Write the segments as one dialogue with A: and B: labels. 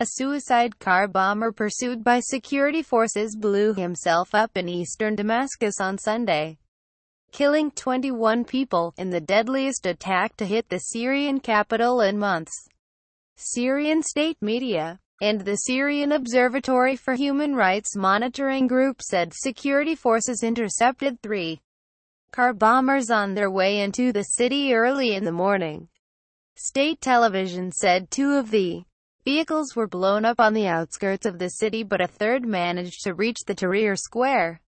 A: A suicide car bomber pursued by security forces blew himself up in eastern Damascus on Sunday, killing 21 people, in the deadliest attack to hit the Syrian capital in months. Syrian state media and the Syrian Observatory for Human Rights Monitoring Group said security forces intercepted 3 car bombers on their way into the city early in the morning. State television said 2 of the vehicles were blown up on the outskirts of the city, but a third managed to reach the Tahrir Square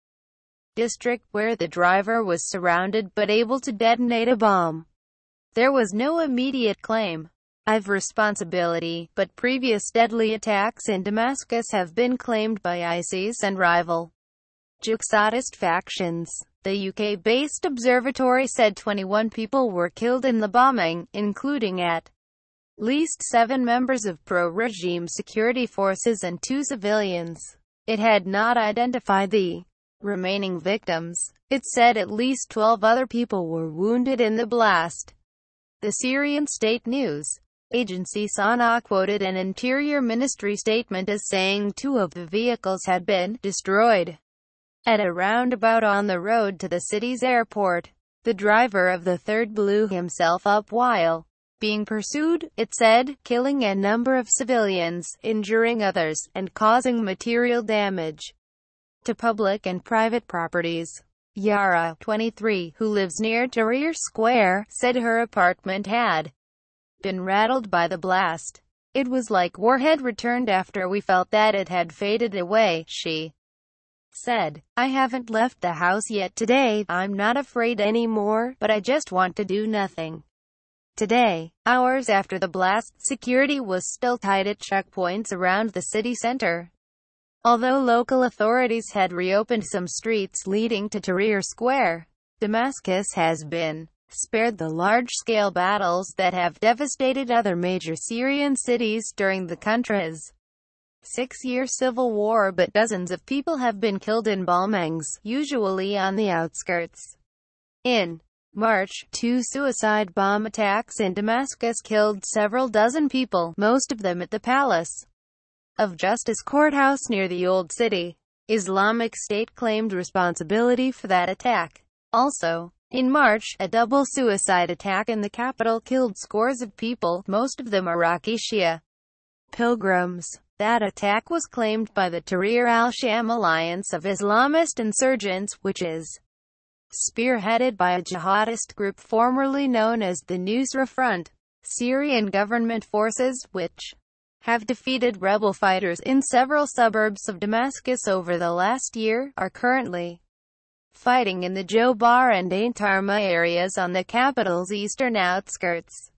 A: district, where the driver was surrounded but able to detonate a bomb. There was no immediate claim of responsibility, but previous deadly attacks in Damascus have been claimed by ISIS and rival jihadist factions. The UK-based observatory said 21 people were killed in the bombing, including at least 7 members of pro-regime security forces and 2 civilians. It had not identified the remaining victims. It said at least 12 other people were wounded in the blast. The Syrian state news agency SANA quoted an Interior Ministry statement as saying 2 of the vehicles had been destroyed at a roundabout on the road to the city's airport. The driver of the third blew himself up while being pursued, it said, killing a number of civilians, injuring others, and causing material damage to public and private properties. Yara, 23, who lives near Tahrir Square, said her apartment had been rattled by the blast. "It was like war had returned after we felt that it had faded away," she said. "I haven't left the house yet today. I'm not afraid anymore, but I just want to do nothing." Today, hours after the blast, security was still tight at checkpoints around the city center. Although local authorities had reopened some streets leading to Tahrir Square, Damascus has been spared the large-scale battles that have devastated other major Syrian cities during the country's 6-year civil war, but dozens of people have been killed in bombings, usually on the outskirts. In March, 2 suicide bomb attacks in Damascus killed several dozen people, most of them at the Palace of Justice courthouse near the Old City. Islamic State claimed responsibility for that attack. Also, in March, a double suicide attack in the capital killed scores of people, most of them Iraqi Shia pilgrims. That attack was claimed by the Tahrir al-Sham alliance of Islamist insurgents, which is spearheaded by a jihadist group formerly known as the Nusra Front. Syrian government forces, which have defeated rebel fighters in several suburbs of Damascus over the last year, are currently fighting in the Jobar and Ain Tarma areas on the capital's eastern outskirts.